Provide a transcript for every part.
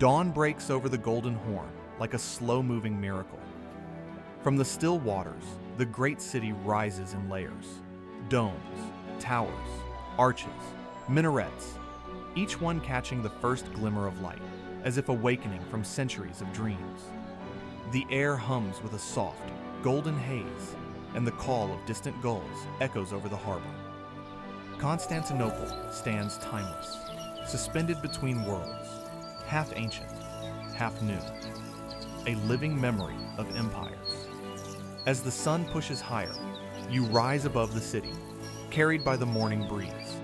Dawn breaks over the Golden Horn like a slow-moving miracle. From the still waters, the great city rises in layers. Domes, towers, arches, minarets, each one catching the first glimmer of light, as if awakening from centuries of dreams. The air hums with a soft, golden haze, and the call of distant gulls echoes over the harbor. Constantinople stands timeless, suspended between worlds, half ancient, half new, a living memory of empires. As the sun pushes higher, you rise above the city, carried by the morning breeze.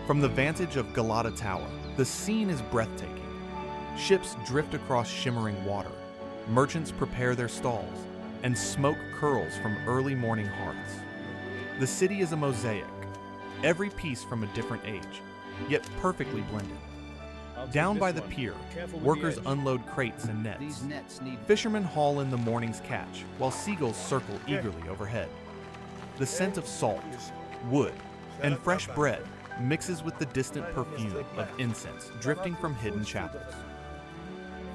From the vantage of Galata Tower, the scene is breathtaking. Ships drift across shimmering water, merchants prepare their stalls, and smoke curls from early morning hearths. The city is a mosaic, every piece from a different age, yet perfectly blended. Down by the pier, workers unload crates and nets. Fishermen haul in the morning's catch, while seagulls circle eagerly overhead. The scent of salt, wood, and fresh bread mixes with the distant perfume of incense drifting from hidden chapels.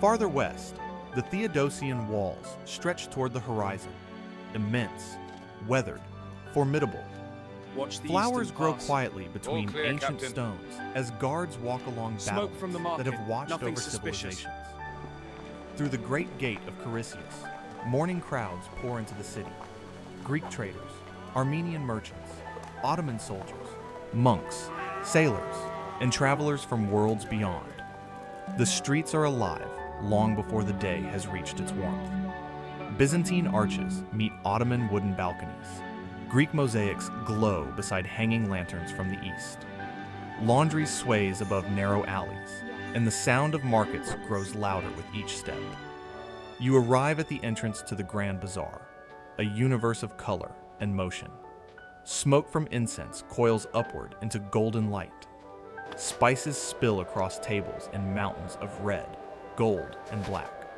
Farther west, the Theodosian walls stretch toward the horizon, immense, weathered, formidable. Flowers grow quietly between ancient stones as guards walk along battlements that have watched over civilizations. Through the great gate of Carisius, morning crowds pour into the city. Greek traders, Armenian merchants, Ottoman soldiers, monks, sailors, and travelers from worlds beyond. The streets are alive long before the day has reached its warmth. Byzantine arches meet Ottoman wooden balconies. Greek mosaics glow beside hanging lanterns from the east. Laundry sways above narrow alleys, and the sound of markets grows louder with each step. You arrive at the entrance to the Grand Bazaar, a universe of color and motion. Smoke from incense coils upward into golden light. Spices spill across tables in mountains of red, gold, and black.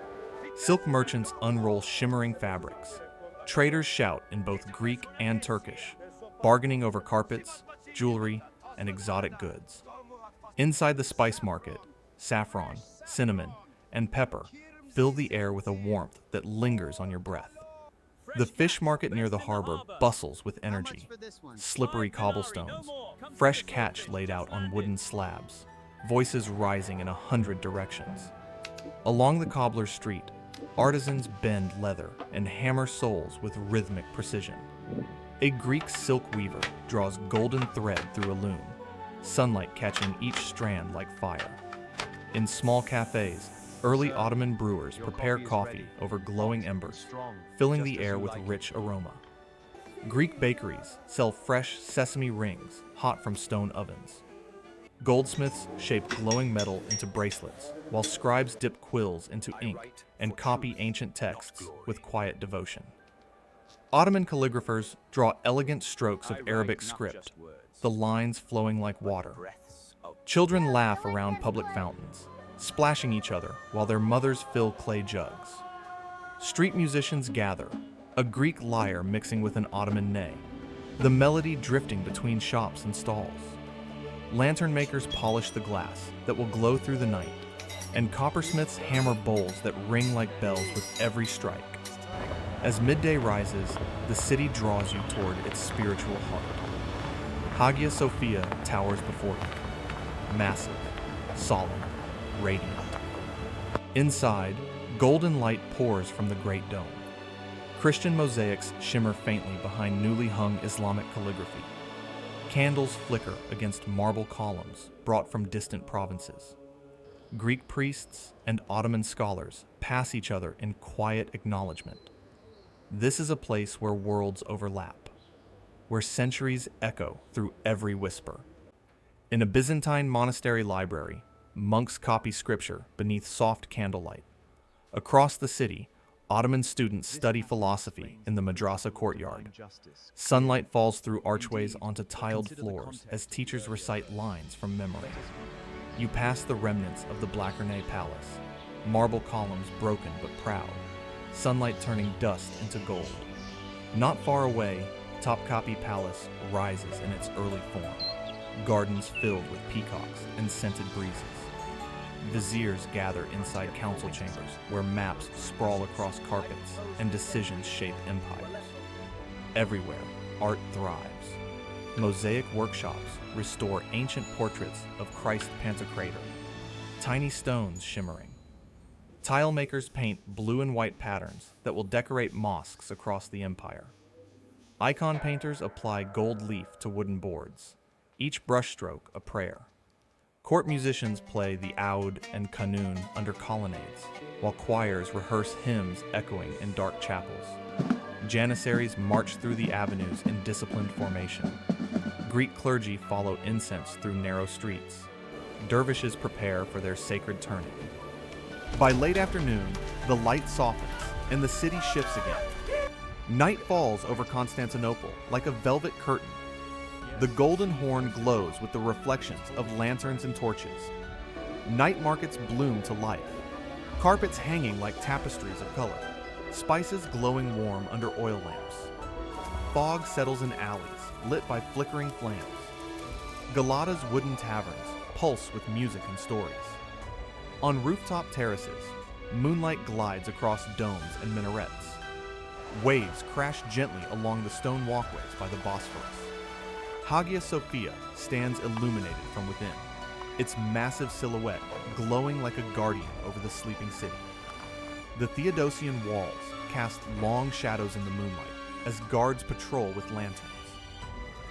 Silk merchants unroll shimmering fabrics. Traders shout in both Greek and Turkish, bargaining over carpets, jewelry, and exotic goods. Inside the spice market, saffron, cinnamon, and pepper fill the air with a warmth that lingers on your breath. The fish market near the harbor bustles with energy. Slippery cobblestones, fresh catch laid out on wooden slabs, voices rising in 100 directions. Along the cobbler's street, artisans bend leather and hammer soles with rhythmic precision. A Greek silk weaver draws golden thread through a loom, sunlight catching each strand like fire. In small cafes, early Ottoman brewers prepare coffee over glowing embers, filling the air with rich aroma. Greek bakeries sell fresh sesame rings hot from stone ovens. Goldsmiths shape glowing metal into bracelets, while scribes dip quills into ink and copy ancient texts with quiet devotion. Ottoman calligraphers draw elegant strokes of Arabic script, the lines flowing like water. Children laugh around public fountains, splashing each other while their mothers fill clay jugs. Street musicians gather, a Greek lyre mixing with an Ottoman ney, the melody drifting between shops and stalls. Lantern makers polish the glass that will glow through the night, and coppersmiths hammer bowls that ring like bells with every strike. As midday rises, the city draws you toward its spiritual heart. Hagia Sophia towers before you, massive, solemn, radiant. Inside, golden light pours from the Great Dome. Christian mosaics shimmer faintly behind newly hung Islamic calligraphy. Candles flicker against marble columns brought from distant provinces. Greek priests and Ottoman scholars pass each other in quiet acknowledgement. This is a place where worlds overlap, where centuries echo through every whisper. In a Byzantine monastery library, monks copy scripture beneath soft candlelight. Across the city, Ottoman students study philosophy in the madrasa courtyard. Sunlight falls through archways onto tiled floors as teachers recite lines from memory. You pass the remnants of the Blachernae Palace, marble columns broken but proud, sunlight turning dust into gold. Not far away, Topkapi Palace rises in its early form, gardens filled with peacocks and scented breezes. Viziers gather inside council chambers where maps sprawl across carpets and decisions shape empires. Everywhere, art thrives. Mosaic workshops restore ancient portraits of Christ Pantocrator, tiny stones shimmering. Tile makers paint blue and white patterns that will decorate mosques across the empire. Icon painters apply gold leaf to wooden boards, each brushstroke a prayer. Court musicians play the oud and kanun under colonnades, while choirs rehearse hymns echoing in dark chapels. Janissaries march through the avenues in disciplined formation. Greek clergy follow incense through narrow streets. Dervishes prepare for their sacred turning. By late afternoon, the light softens and the city shifts again. Night falls over Constantinople like a velvet curtain. The Golden Horn glows with the reflections of lanterns and torches. Night markets bloom to life, carpets hanging like tapestries of color, spices glowing warm under oil lamps. Fog settles in alleys, lit by flickering flames. Galata's wooden taverns pulse with music and stories. On rooftop terraces, moonlight glides across domes and minarets. Waves crash gently along the stone walkways by the Bosphorus. Hagia Sophia stands illuminated from within, its massive silhouette glowing like a guardian over the sleeping city. The Theodosian walls cast long shadows in the moonlight as guards patrol with lanterns.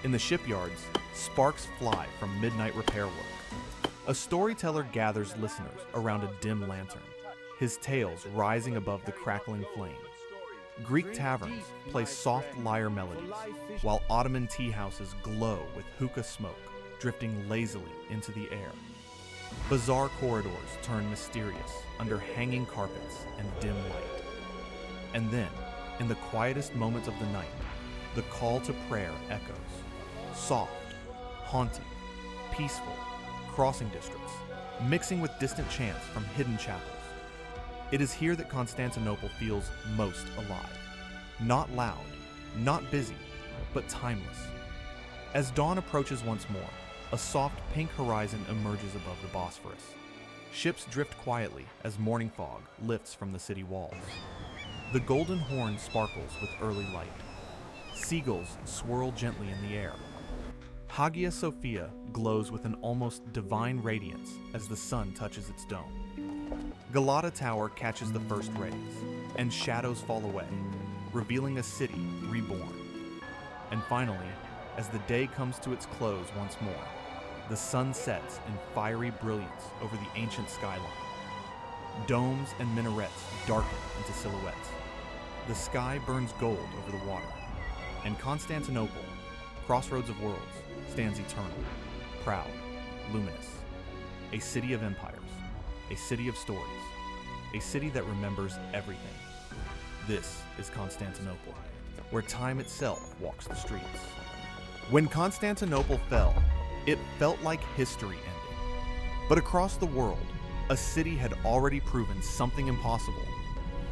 In the shipyards, sparks fly from midnight repair work. A storyteller gathers listeners around a dim lantern, his tales rising above the crackling flame. Greek taverns play soft lyre melodies, while Ottoman tea houses glow with hookah smoke drifting lazily into the air. Bazaar corridors turn mysterious under hanging carpets and dim light. And then, in the quietest moments of the night, the call to prayer echoes. Soft, haunting, peaceful, crossing districts, mixing with distant chants from hidden chapels. It is here that Constantinople feels most alive. Not loud, not busy, but timeless. As dawn approaches once more, a soft pink horizon emerges above the Bosphorus. Ships drift quietly as morning fog lifts from the city walls. The Golden Horn sparkles with early light. Seagulls swirl gently in the air. Hagia Sophia glows with an almost divine radiance as the sun touches its dome. Galata Tower catches the first rays, and shadows fall away, revealing a city reborn. And finally, as the day comes to its close once more, the sun sets in fiery brilliance over the ancient skyline. Domes and minarets darken into silhouettes. The sky burns gold over the water, and Constantinople, crossroads of worlds, stands eternal, proud, luminous. A city of empires, a city of stories, a city that remembers everything. This is Constantinople, where time itself walks the streets. When Constantinople fell, it felt like history ended. But across the world, a city had already proven something impossible.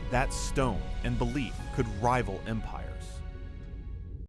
That stone and belief could rival empire.